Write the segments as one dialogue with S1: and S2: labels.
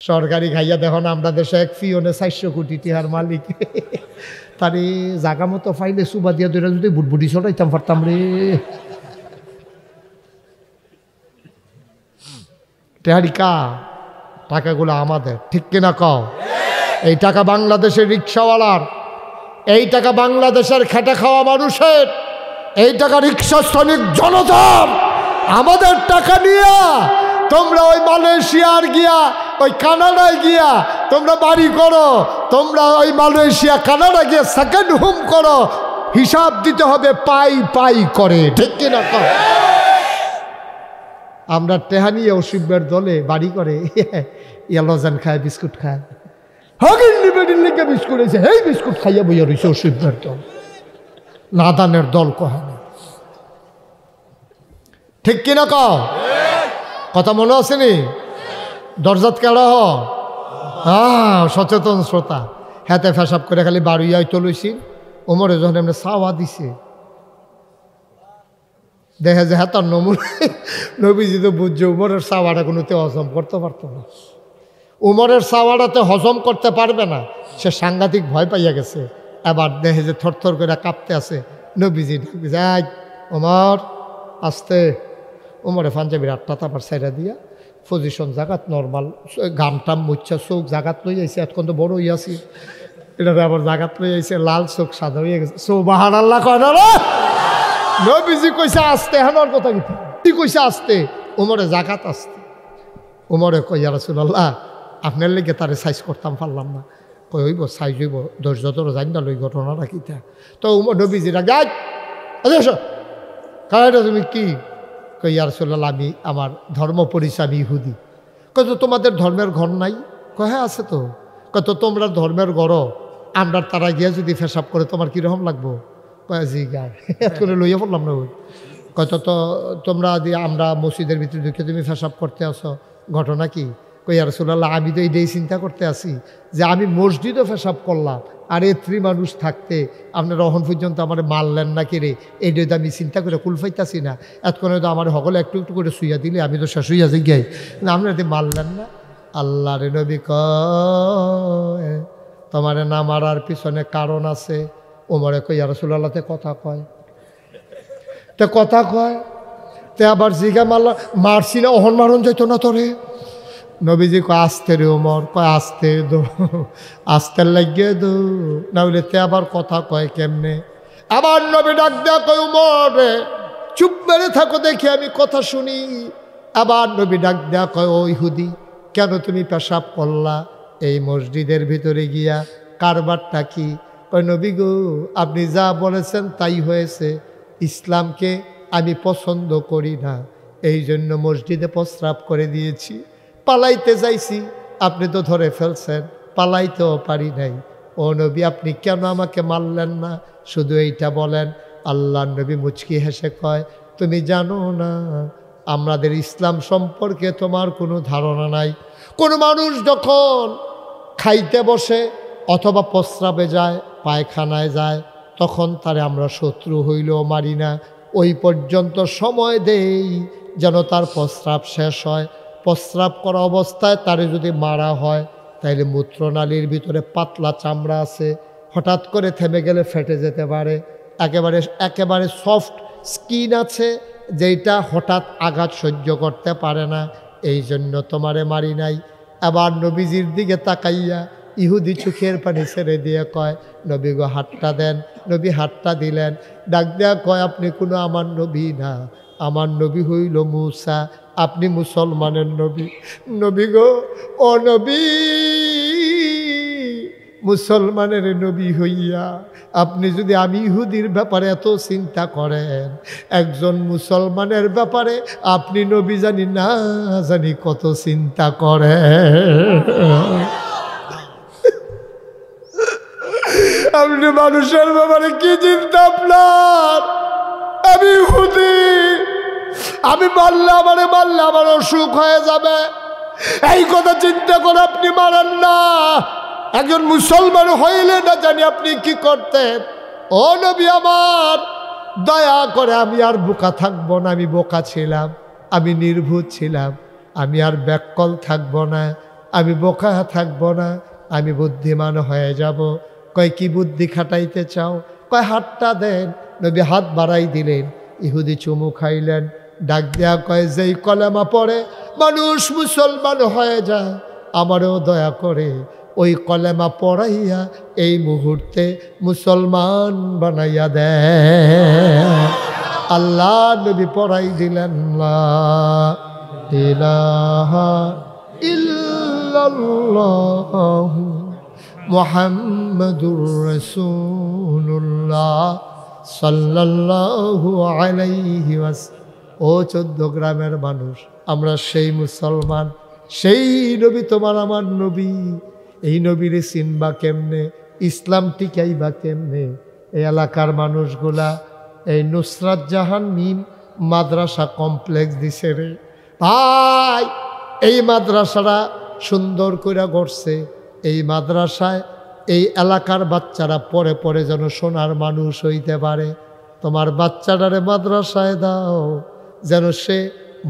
S1: সরকারি খাইয়া দেখো না আমরা দেশে এক পিওনে 400 কোটি টিহার মালিক তারে জাগা মতো ফাইলে সুবা দিয়া ধরে যদি বুটবুটি ছড়াইতাম পারতাম রে। টেহারিকা টাকাগুলো আমাদের, ঠিক কিনা কও? এই টাকা বাংলাদেশের রিক্সাওয়ালার, এই টাকা বাংলাদেশের খেটে খাওয়া মানুষের, এই টাকা রিক্সা শ্রমিক জনতার। আমাদের টাকা নিয়ে তোমরা ওই মালয়েশিয়ার গিয়া ওই কানাডায় গিয়া তোমরা বাড়ি করো, তোমরা ওই মালয়েশিয়া কানাডা গিয়া সেকেন্ড হোম করো, হিসাব দিতে হবে পাই পাই করে, ঠিক কিনা কও? আমরা টেহানিয়া অসিবের দলে বাড়ি করে লজান খায়, বিস্কুট খায়, হগিন নিবেদিন লিখে বিস্কুট এসে এই বিস্কুট খাইয়া বইয়া রয়েছে অসিবের দল, নাদানের দল কহে না, ঠিক কিনা কও? কথা মনে আসেনি? দরজাত কেড়া হ সচেতন শ্রোতা হাতে ফেসাব করে খালি বাড়িয়াই চলেছি। ওমরে যখন এমনি চাওয়া দিছে দেখে যে হ্যাঁ তার নবীজি তো বুঝছে উমরের চাওয়াটা কোনোতে হজম করতে পারতো না, উমরের চাওয়াটাতে হজম করতে পারবে না, সে সাংঘাতিক ভয় পাইয়া গেছে। এবার দেখে যে থরথর করে কাঁপতে আছে, নবীজি যাই ওমর আসতে, উমরে পাঞ্জাবির আটটা তারপর সাইডা দিয়া পজিশন জাগাত নর্মাল গামটাম মুচ্ছা চোখ জাগাত লই আইছে, এতক্ষণ তো বড় হইয়াছি, এটা আবার জাগাত লই আইছে, লাল চোখ সাদা হইয়া গেছে। সুবহানাল্লাহ কয় না রে? নবীজি কইছে আসতে, হানোর কথা কি কইছে আসতে, উমরে জাগাত আসতে। উমরে কই ইয়া রাসূলুল্লাহ আপনার লেগে তারে সাইজ করতাম পারলাম না। কই হইব সাইজ হইব, ধৈর্য ধরো, জানি না লই ঘটনাটা কিটা। তো উমর নবীজিরা গাছ কারা তুমি কি? কই ইয়া রাসূলুল্লাহ আমি আমার ধর্ম পরিচয় আমি ইহুদি। কই তো তোমাদের ধর্মের ঘর নাই? কয় হ্যাঁ আছে তো। কয় তো তোমরা ধর্মের ঘর, আমরা তারা গিয়া যদি ফেসাব করে তোমার কীরকম লাগবো? কয় জি গায় করে লইয়া পড়লাম না। ওই কত তো তোমরা দিয়ে আমরা মসজিদের ভিতরে ঢুকে তুমি ফেসাব করতে আসো, ঘটনা কি? কই ইয়া রাসূলুল্লাহ আমি তো এইটাই চিন্তা করতে আসি যে আমি মসজিদও ফেসাব করলাম আর এত্রি মানুষ থাকতে আপনারা অহন পর্যন্ত আমার মারলেন না কে রে, এইটাই তো আমি চিন্তা করে কুল পাইতাছি না। এতক্ষণে তো আমার সকলে একটু একটু করে শুইয়া দিলে আমি তো শেষ হইয়া যাই গাই না, আপনারা তো মারলেন না। আল্লাহ রে নবী কয় তোমার না মারার পিছনে কারণ আছে। ওমরে কই ইয়া রাসূলুল্লাহ তে কথা কয়, তে কথা কয়, তে আবার জিগা মারলা মারছি না অহন মারণ যাইতো না তোরে? নবীজি কয় আসতে রে ওমর, কয় আসতে দো, আসতে লাগিয়ে দো, না হইলে তে আবার কথা কয় কেমনে? আবার নবী ডাক দেয়া কয় উমর রে চুপ মেরে থাকো দেখি আমি কথা শুনি। আবার নবী ডাক দেয়া কয় ও ইহুদি কেন তুমি পেশাব করলা এই মসজিদের ভিতরে গিয়া, কারবারটা কি? কয় নবী গো আপনি যা বলেছেন তাই হয়েছে, ইসলামকে আমি পছন্দ করি না, এই জন্য মসজিদে প্রস্রাব করে দিয়েছি, পালাইতে যাইছি, আপনি তো ধরে ফেলছেন, পালাইতেও পারি নাই। ও নবী আপনি কেন আমাকে মারলেন না, শুধু এইটা বলেন। আল্লাহ নবী মুচকি হেসে কয় তুমি জানো না আমাদের ইসলাম সম্পর্কে তোমার কোনো ধারণা নাই। কোনো মানুষ যখন খাইতে বসে অথবা প্রস্রাবে যায়, পায়খানায় যায়, তখন তারে আমরা শত্রু হইলেও মারি না, ওই পর্যন্ত সময় দেই যেন তার প্রস্রাব শেষ হয়। প্রস্রাব করা অবস্থায় তারে যদি মারা হয় তাইলে মূত্রনালীর ভিতরে পাতলা চামড়া আছে, হঠাৎ করে থেমে গেলে ফেটে যেতে পারে। একেবারে সফট স্কিন আছে যেটা হঠাৎ আঘাত সহ্য করতে পারে না, এই জন্য তোমারে মারি নাই। আবার নবীজির দিকে তাকাইয়া ইহুদি চোখের পানি ছেড়ে দিয়ে কয় নবী গো হাতটা দেন। নবী হাতটা দিলেন, ডাক দেয়া কয় আপনি কোনো আমার নবী না, আমার নবী হইল মূসা, আপনি মুসলমানের নবী। নবী গো ও নবী, মুসলমানের নবী হইয়া আপনি যদি আমি ইহুদির ব্যাপারে এত চিন্তা করেন, একজন মুসলমানের ব্যাপারে আপনি নবী জানি না জানি কত চিন্তা করেন। আপনি মানুষের ব্যাপারে কি চিন্তা আপনার? আমি ইহুদি, আমি মারলে আমার অসুখ হয়ে যাবে, এই কথা চিন্তা করে আপনি মারেন না। একজন মুসলমান হইলে না জানি আপনি কি করতেন। ও নবী আমার দয়া করে আমি আর বোকা থাকবো না, আমি বোকা ছিলাম, আমি নির্ভুল ছিলাম, আমি আর ব্যাককল থাকবো না, আমি বোকা থাকবো না, আমি বুদ্ধিমান হয়ে যাব। কয় কি বুদ্ধি খাটাইতে চাও? কয় হাতটা দেন। নবী হাত বাড়াই দিলেন, ইহুদি চুমু খাইলেন, ডাক দেয়া কয় যেই কলেমা পড়ে মানুষ মুসলমান হয়ে যায়, আমারও দয়া করে ওই কলেমা পড়াইয়া এই মুহূর্তে মুসলমান বানাইয়া দেয়। আল্লাহ নবী পড়াই দিলেন লা ইলাহা ইল্লাল্লাহু মুহাম্মাদুর রাসূলুল্লাহ সাল্লাল্লাহু আলাইহি ওয়াসাল্লাম। ও 14 গ্রামের মানুষ, আমরা সেই মুসলমান, সেই নবী তোমার আমার নবী। এই নবীরে চিনবা কেমনে? ইসলাম টিকাইবা কেমনে? এই এলাকার মানুষগুলা এই নুসরাত জাহান মিম মাদ্রাসা কমপ্লেক্স দিছে রে ভাই। এই মাদ্রাসাটা সুন্দর করে গড়ছে। এই মাদ্রাসায় এই এলাকার বাচ্চারা পরে পরে যেন সোনার মানুষ হইতে পারে। তোমার বাচ্চাটারে মাদ্রাসায় দাও, যেন সে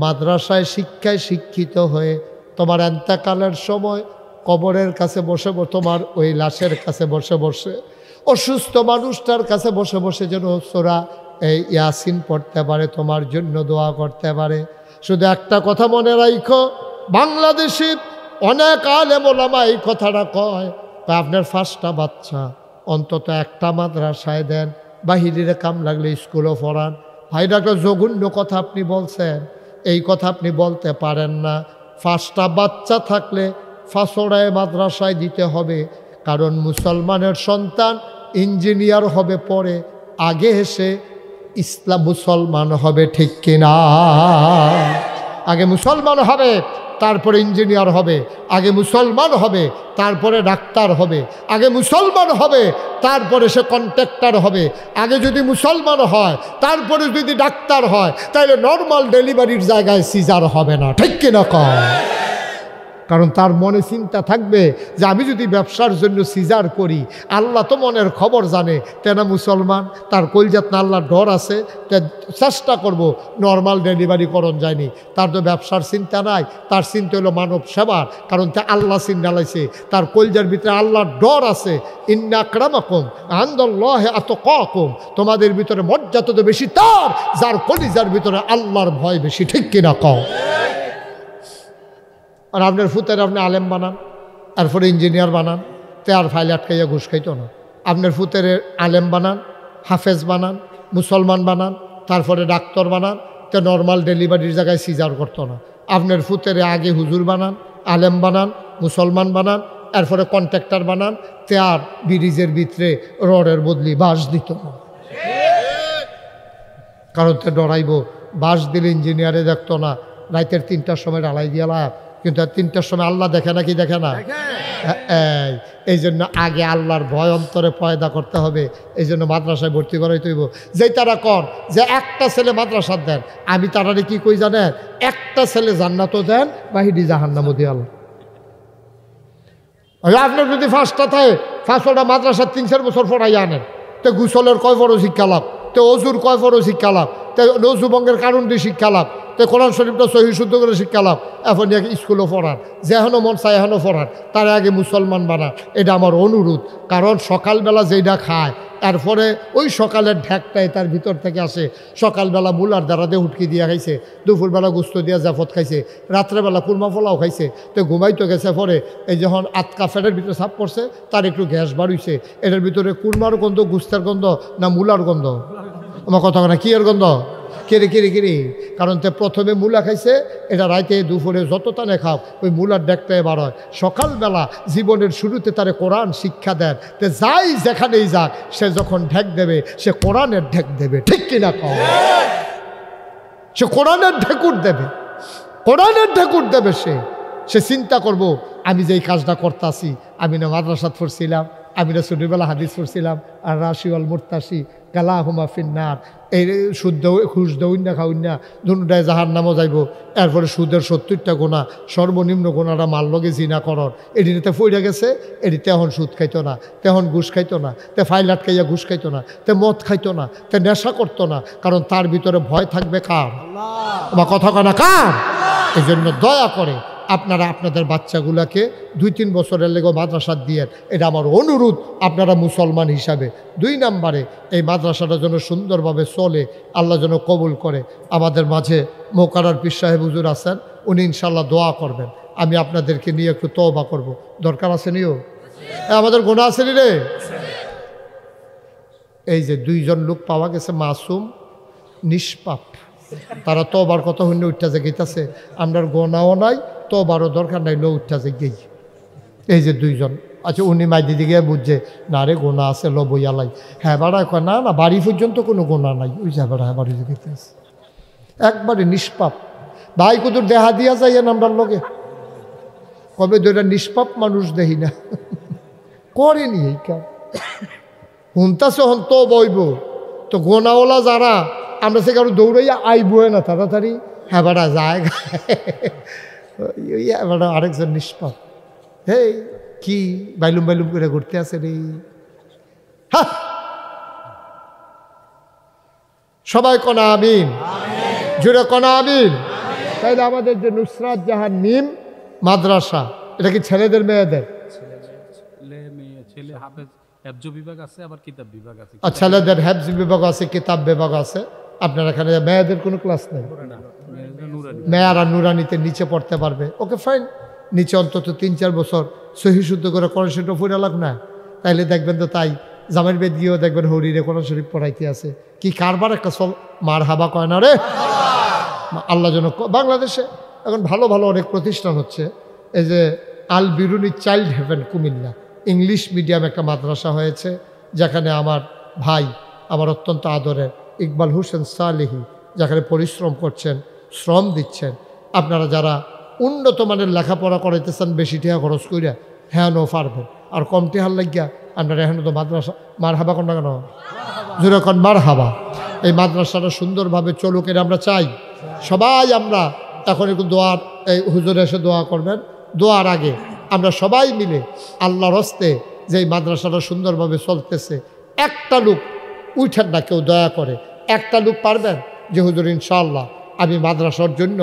S1: মাদ্রাসায় শিক্ষায় শিক্ষিত হয়ে তোমার এন্তেকালের সময় কবরের কাছে বসে তোমার ওই লাশের কাছে বসে বসে অসুস্থ মানুষটার কাছে বসে বসে যেন সোরা এই ইয়াসিন পড়তে পারে, তোমার জন্য দোয়া করতে পারে। শুধু একটা কথা মনে রাখো, বাংলাদেশে অনেক আলেম ওলামা এই কথাটা কয়, আপনার 5টা বাচ্চা অন্তত একটা মাদ্রাসায় দেন, বাহিরে কাম লাগলে স্কুলও পড়ান। ভাইটা একটা জঘন্য কথা আপনি বলছেন, এই কথা আপনি বলতে পারেন না। 5টা বাচ্চা থাকলে 5টায় মাদ্রাসায় দিতে হবে, কারণ মুসলমানের সন্তান ইঞ্জিনিয়ার হবে পরে, আগে এসে ইসলাম মুসলমান হবে, ঠিক কিনা? আগে মুসলমান হবে তারপরে ইঞ্জিনিয়ার হবে, আগে মুসলমান হবে তারপরে ডাক্তার হবে, আগে মুসলমান হবে তারপরে সে কন্ট্রাক্টর হবে, আগে যদি মুসলমান হয় তারপরে যদি ডাক্তার হয়, তাহলে নর্মাল ডেলিভারির জায়গায় সিজার হবে না, ঠিক কিনা কয়? কারণ তার মনে চিন্তা থাকবে যে আমি যদি ব্যবসার জন্য সিজার করি, আল্লাহ তো মনের খবর জানে, তেনা মুসলমান, তার কলজাত না আল্লাহর ডর আছে, চেষ্টা করব নর্মাল ডেলিভারি করণ যায়নি। তার তো ব্যবসার চিন্তা নাই, তার চিন্তা হলো মানব সেবার, কারণ তা আল্লাহ চিন্তা লাইছে, তার কলজার ভিতরে আল্লাহর ডর আছে। ইন্না আকরামাকুম ইনদাল্লাহি আতকাকুম, তোমাদের ভিতরে মর্যাদা তো বেশি তার যার কলিজার ভিতরে আল্লাহর ভয় বেশি, ঠিক কিনা কও? আর আপনার ফুতের আপনি আলেম বানান, তারপরে ইঞ্জিনিয়ার বানান, তে আর ফাইল আটকাইয়া ঘুষ খাইতো না। আপনার ফুতের আলেম বানান, হাফেজ বানান, মুসলমান বানান, তারপরে ডাক্তার বানান, তে নর্মাল ডেলিভারির জায়গায় সিজার করতো না। আপনার ফুতের আগে হুজুর বানান, আলেম বানান, মুসলমান বানান, এরপরে কন্ট্রাক্টর বানান, তে আর ব্রিজের ভিতরে রডের বদলি বাঁশ দিত না, কারণ তে ডরাইব। বাঁশ দিলে ইঞ্জিনিয়ারে দেখতো না, রাতের 3টার সময় ঢালাই দিয়ে লাভ, কিন্তু 3টার সময় আল্লাহ দেখে না, কি দেখে না? এই জন্য আগে আল্লাহর ভয় অন্তরে পয়দা করতে হবে। এই জন্য মাদ্রাসায় ভর্তি করাইতে হইব। যেই তারা কন যে একটা ছেলে মাদ্রাসা দেন, আমি তারারে কি কই জানেন? একটা ছেলে জান্নাতও দেন, বাহিরি জাহান্নামও দিয়ে আল্লাহ। আপনার যদি 5টা থাকে, 5টা মাদ্রাসা 3-4 বছর পড়াই আনেন, তো গুসলের কয় বড় শিক্ষা লাভ, তো অজুর কয় বড় শিক্ষা লাভ, তো নজুবঙ্গের কারণটি শিক্ষা লাভ, তো কোরআন শরীফটা সহি শুদ্ধ করে শিক্ষা লাভ। এখন স্কুলও পড়ান, যেখানো মন চায় এখনও পড়ান, তার আগে মুসলমান বানান। এটা আমার অনুরোধ, কারণ সকালবেলা যেটা খায় এরপরে ওই সকালের ঢ্যাকটাই তার ভিতর থেকে আসে। সকালবেলা মুলার দ্বারা দিয়ে উটকি দিয়ে খাইছে, দুপুরবেলা গুস্ত দিয়া জাফত খাইছে, রাত্রেবেলা কুরমা পোলাও খাইছে, তো ঘুমাইতে গেছে। পরে এই যখন আটকা ফেটের ভিতরে সাপ পড়ছে, তার একটু গ্যাস বাড়ুইছে। এটার ভিতরে কুরমার গন্ধ, গুস্তের গন্ধ না মুলার গন্ধ? আমার কথা না, কি এর গন্ধ? কিরে, কারণ তে প্রথমে মূলা খাইছে, এটা রাইতে দুপুরে যত টানে খাও ওই মূলার ডেকটায় বার হয়। সকালবেলা জীবনের শুরুতে তারে কোরআন শিক্ষা দেন, তে যাই যেখানেই যাক, সে যখন ঢেক দেবে সে কোরআনের ঢেক দেবে, ঠিক কিনা কও? সে কোরআনের ঢেকুর দেবে, কোরআনের ঢেকুর দেবে। সে চিন্তা করব, আমি যেই কাজটা করতেছি, আমি না মাদ্রাসাত পড়ছিলাম, আমি না ছোটবেলা হাদিস পড়ছিলাম, আর রাশিওয়াল মুরতাসি কালা হুমা ফিন্নার, এই সুদ ঘুষ দৌন না খাউন না, দুটায় জাহার নামও যাইব। এরপরে সুদের 70টা গোনা, সর্বনিম্ন গোনাটা মার লগে জিনা করর, এদিনেতে ফইরা গেছে। এদিতে এখন সুদ খাইতো না, তেখন ঘুষ খাইতো না, তে ফাইল আটকাইয়া ঘুষ খাইতো না, তে মদ খাইতো না, তে নেশা করতো না, কারণ তার ভিতরে ভয় থাকবে কার? বা কথা কনা কার? এই জন্য দয়া করে আপনারা আপনাদের বাচ্চাগুলোকে 2-3 বছরের লেগে মাদ্রাসা দিয়ে, এটা আমার অনুরোধ আপনারা মুসলমান হিসাবে। 2 নম্বরে এই মাদ্রাসাটা যেন সুন্দরভাবে চলে, আল্লাহ যেন কবুল করে। আমাদের মাঝে মোকাররর পীর সাহেব হুজুর আছেন, উনি ইনশাল্লাহ দোয়া করবেন। আমি আপনাদেরকে নিয়ে একটু তওবা করব, দরকার আছে নিও? আমাদের গুনাহ আছে নি রে? এই যে 2 জন লোক পাওয়া গেছে মাসুম নিষ্পাপ, তারা তওবার কথা হইলে উঠতে যে গেইতেছে, আমরার গোনাও নাই, তওবারও দরকার নাই, লো উঠতে যে গেই। এই যে 2 জন। আচ্ছা, উনি মাইদি দিকে বুঝছে না রে গোনা আছে, লো বইয়ালাই। হ্যাঁ বাড়ায় কয় না না, বাড়ি পর্যন্ত কোনো গোনা নাই, ওই যে বেড়া বাড়ি গেইতেছে, একবারে নিষ্পাপ। ভাই কুতুর দেহা দিয়া যাইয়েন আমরার লগে, কবে 2টা নিষ্পাপ মানুষ দেখি না করেনি এই কাজ। হুনতাছে হন তো বইব তো গোনাওয়ালা যারা, আমরা সে কারো দৌড়াইয়া আইবো না তাড়াতাড়ি, হ্যাঁ বেড়া যায় বেড়া আরেকজন নিষ্পাপ। হে কি বাইলুম বাইলুম করে ঘুরতে আছে রে। সবাই কনা আমিন, জুড়ে কনা আমিন। তাইলে আমাদের যে নুসরাত জাহান মিম মাদ্রাসা, এটা কি ছেলেদের মেয়েদের? ছেলেদের হেফজ বিভাগ আছে, কিতাব বিভাগ আছে। আপনার এখানে মেয়েদের কোনো ক্লাস নেই? মেয়েরা নুরানিতে নিচে পড়তে পারবে, ওকে ফাইন। নিচে অন্তত 3-4 বছর সহি শুদ্ধ করে কোরআন শরীফ পড়ে লাগ না, তাইলে দেখবেন তো তাই জামের বেদ গিয়েও দেখবেন হরিরে কোরআন শরীফ পড়াইতে আছে। কি কারবার একটা চল, মার হাবা কয় না রে। আল্লাহ যেন বাংলাদেশে এখন ভালো ভালো অনেক প্রতিষ্ঠান হচ্ছে। এই যে Al Biruni child haven Comilla, English medium একটা মাদ্রাসা হয়েছে, যেখানে আমার ভাই, আমার অত্যন্ত আদরের ইকবাল হোসেন সালেহি, যেখানে পরিশ্রম করছেন, শ্রম দিচ্ছেন। আপনারা যারা উন্নত মানের লেখাপড়া করাইতেছেন বেশি টিহা খরচ করিয়া, হ্যাঁ নো পারবেন, আর কম টিহার লাগিয়া আপনারা এখন তো মাদ্রাসা মার হাবা কন না কেন, যেরকম মার হাবা। এই মাদ্রাসাটা সুন্দরভাবে চলুক, এটা আমরা চাই সবাই। আমরা এখন একটু দোয়ার, এই হুজুর এসে দোয়া করবেন। দোয়ার আগে আমরা সবাই মিলে আল্লাহর হস্তে যে এই মাদ্রাসাটা সুন্দরভাবে চলতেছে, একটা লোক উঠেন না কেউ দয়া করে, একটা লোক পারবেন যে হুজুর ইনশাআল্লাহ আমি মাদ্রাসার জন্য,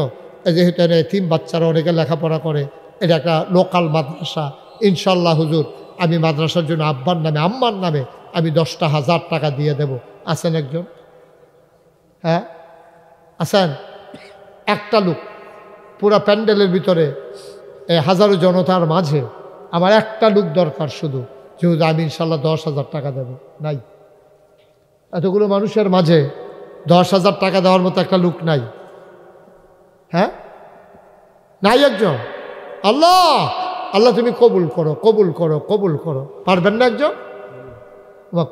S1: যেহেতু এতিম বাচ্চারা অনেকে লেখাপড়া করে, এটা একটা লোকাল মাদ্রাসা, ইনশাআল্লাহ হুজুর আমি মাদ্রাসার জন্য আব্বার নামে আম্মার নামে আমি 10,000 টাকা দিয়ে দেব। আছেন একজন? হ্যাঁ আছেন? একটা লোক পুরা প্যান্ডেলের ভিতরে হাজারো জনতার মাঝে আমার একটা লোক দরকার শুধু, যেহেতু আমি ইনশাল্লাহ 10,000 টাকা দেব। নাই, এতগুলো মানুষের মাঝে 10,000 টাকা দেওয়ার মতো একটা লোক নাই। হ্যাঁ নাই একজন? আল্লাহ আল্লাহ তুমি কবুল করো, কবুল করো, কবুল করো। পারবেন না একজন?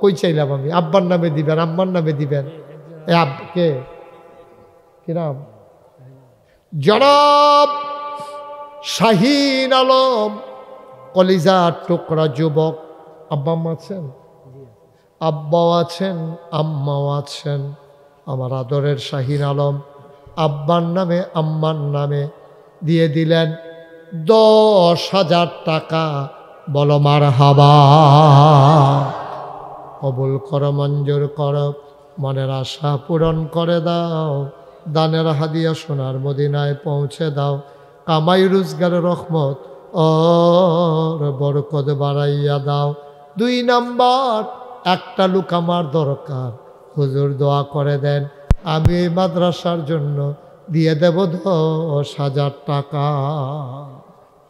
S1: কই চাইলাম আমি, আব্বার নামে দিবেন, আম্মার নামে দিবেন। কে কি নাম? জনাব শাহিন আলম, কলিজার টুকরা যুবক। আব্বা আম্মা আছেন? আব্বাও আছেন, আম্মাও আছেন। আমার আদরের শাহিন আলম আব্বার নামে আম্মার নামে দিয়ে দিলেন 10,000 টাকা। বলো মারহাবা। কবুল করো, মঞ্জুর করো, মনের আশা পূরণ করে দাও। দানের হাদিয়া সোনার মদিনায় পৌঁছে দাও। কামাই রোজগারের রহমত ওর বরকত বাড়াইয়া দাও। 2 নাম্বার, একটা লোক আমার দরকার, হুজুর দোয়া করে দেন, আমি এই মাদ্রাসার জন্য দিয়ে দেব 10,000 টাকা।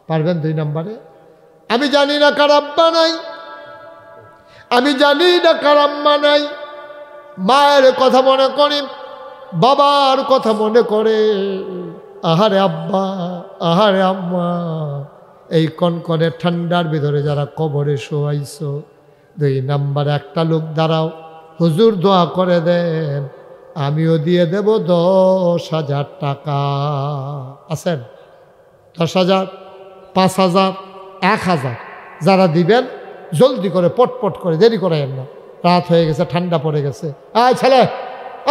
S1: পারবেন 2 নাম্বারে? আমি জানি না কার আব্বা নাই, আমি জানি না কার আম্মা নাই। মায়ের কথা মনে করি, বাবার কথা মনে করে, আহারে আব্বা, আহারে আম্মা, এই কনকনে ঠান্ডার ভিতরে যারা কবরে শোয়াইছো, 2 নাম্বার একটা লোক দাঁড়াও, হুজুর দোয়া করে দেন, আমিও দিয়ে দেব 10,000 টাকা। আছেন? 10,000, 5,000, 1,000 যারা দিবেন জলদি করে, পটপট করে, দেরি করাইয়েন না। রাত হয়ে গেছে, ঠান্ডা পড়ে গেছে। আয় ছেলে,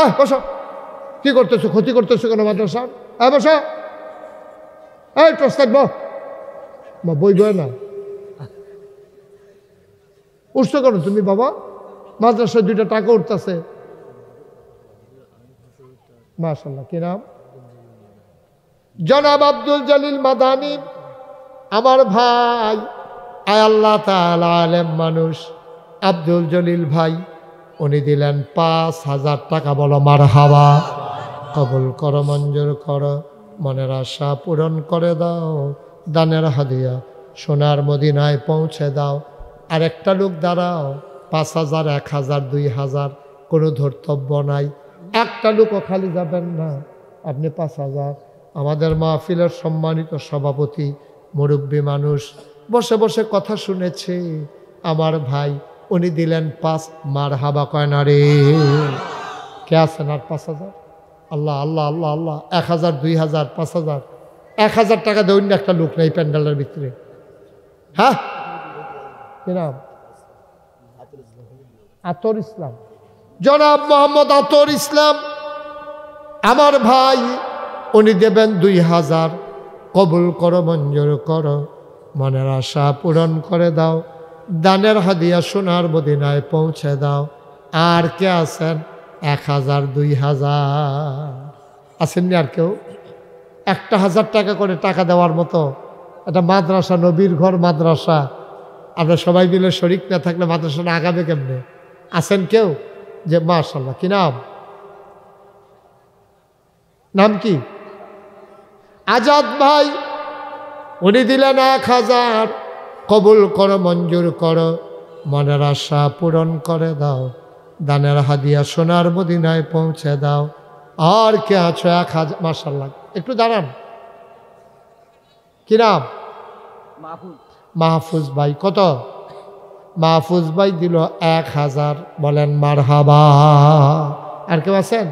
S1: আয় বসো। কি করতেছো? ক্ষতি করতেছো কেন মাদ্রাসা? আয় বসো। এই টস থাকবো, বই বই না উঠছো কেন তুমি বাবা? মাদ্রাসায় 2টা টাকা উঠতেছে। মাশাআল্লাহ। কি নাম? জনাব আব্দুল জলিল মাদানী আমার ভাই, আয় আল্লাহ তাআলা আলেম মানুষ আব্দুল জলিল ভাই, উনি দিলেন 5,000 টাকা। বলো মারহাবা। কবুল করো, মঞ্জুর করো, মনের আশা পূরণ করে দাও, দানের হাদিয়া সোনার মদিনায় পৌঁছে দাও। আর একটা লোক দাঁড়াও, 5,000, 1,000, 2,000 কোনো ধর্তব্য নাই। একটা লোকও খালি যাবেন না, আপনি 5,000। আমাদের মাহফিলের সম্মানিত সভাপতি মুরব্বী মানুষ বসে বসে কথা শুনেছে আমার ভাই, উনি দিলেন 5। মারহাবা কয় না রে? কে আছেন আর 5,000? আল্লাহ আল্লাহ আল্লাহ আল্লাহ। 1,000, 2,000, 5,000, 1,000 টাকা দেউন না একটা লোক নেই প্যান্ডেলের ভিতরে। হ্যাঁ, কি নাম? আতর ইসলাম, জনাব মোহাম্মদ আতর ইসলাম আমার ভাই, উনি দেবেন 2,000। কবুল করো, মঞ্জুর করো, মনের আশা পূরণ করে দাও, দানের হাদিয়া সোনার মদিনায় পৌঁছে দাও। আর কে আছেন? 1,000, 2,000 আসেননি? আর কেউ? 1,000 টাকা করে টাকা দেওয়ার মতো একটা মাদ্রাসা, নবীর ঘর মাদ্রাসা, আমরা সবাই মিলে শরিক না থাকলে মাদ্রাসাটা আগাবে কেমনে? আছেন কেউ? যে মাশাআল্লাহ, কি নাম? নাম কি? আজাদ ভাই, উনি দিলেন 1,000। কবুল করো, মঞ্জুর করো, মনের আশা পূরণ করে দাও, দানের হাদিয়া সোনার মদিনায় পৌঁছে দাও। আর কে আছো? 1,000। মাশাআল্লাহ, একটু দাঁড়ান। কি নাম? মাহফুজ ভাই। কত? মাহফুজ ভাই দিল 1,000। বলেন মারহাবা। আর কেউ আছেন?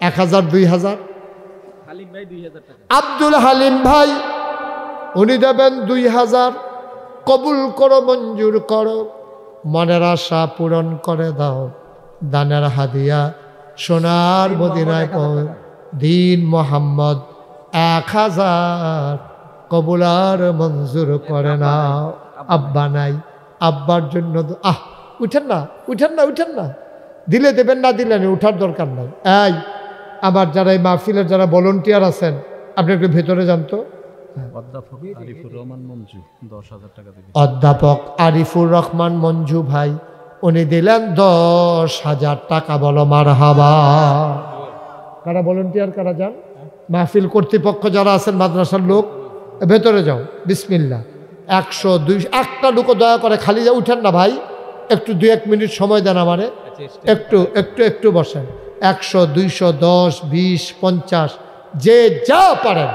S1: 1,000, 2,000? আব্দুল হালিম ভাই, উনি দেবেন 2,000। কবুল করো, মঞ্জুর করো, মনের আশা পূরণ করে দাও, দানের হাদিয়া সোনার মদিনায় দিন মোহাম্মদ 1,000। কবুল আর মঞ্জুর করে নাও। আব্বা নাই, আব্বার জন্য উঠেন না, উঠেন না, উঠেন না। দিলে দেবেন, না দিলে উঠার দরকার নাই। এই আবার যারা এই মাহফিলের যারা ভলেন্টিয়ার আছেন, আপনি একটু ভেতরে যান তো। অধ্যাপক আরিফুর রহমান মঞ্জু ভাই, উনি দিলেন 10,000 টাকা। বলো মারহাবা। কারা ভলেন্টিয়ার? কারা যান? মাহফিল কর্তৃপক্ষ যারা আছেন, মাদ্রাসার লোক, ভেতরে যাও। বিসমিল্লাহ। 100, 200 একটা লোকও দয়া করে খালি যা উঠেন না ভাই, একটু 2-1 মিনিট সময় দেন আমারে, একটু একটু একটু বসেন। 100, 200, 10, 20, 50 যে যা পারেন,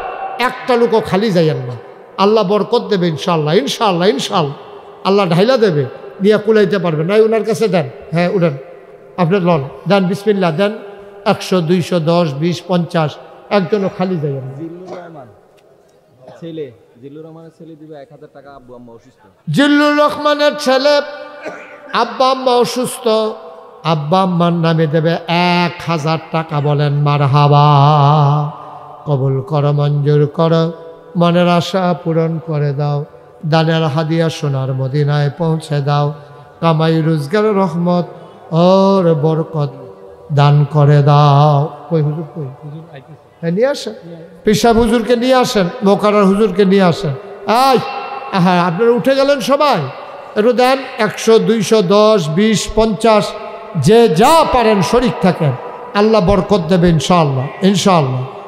S1: একটা লোকও খালি যাইয়েন না। আল্লাহ বরকত দেবে ইনশাল্লাহ, ইনশাল্লাহ, ইনশাল্লাহ। আল্লাহ ঢাইলা দেবে, নিয়ে কুলাইতে পারবে না। ওনার কাছে দেন। হ্যাঁ উঠেন, আপনার লন দেন, বিসমিল্লাহ দেন। 100, 200, 10, 20, 50 একজনও খালি যাইয়েন না। জিল্লুর রহমানের ছেলে দিবে 1,000 টাকা। আব্বু আম্মা অসুস্থ। জিল্লুর রহমানের ছেলে আব্বা আম্মা অসুস্থ, আব্বা আম্মার নামে দেবে 1,000 টাকা। বলেন মারহাবা। কবুল করো, মঞ্জুর করো, মনের আশা পূরণ করে দাও, দানের হাদিয়া সোনার মদিনায় পৌঁছে দাও, কামাই রোজগার রহমত ওর বরকত দান করে দাও। কই হুজুর? কই হুজুর? হ্যাঁ নিয়ে আসেন, পেশাব হুজুরকে নিয়ে আসেন, মোকারার হুজুরকে নিয়ে আসেন। হ্যাঁ আপনারা উঠে গেলেন সবাই, একটু দেন। 100, 200, 10, 20, 50 যে যা পারেন শরীক থাকেন, আল্লাহ বরকত দেবে ইনশাআল্লাহ, ইনশাআল্লাহ।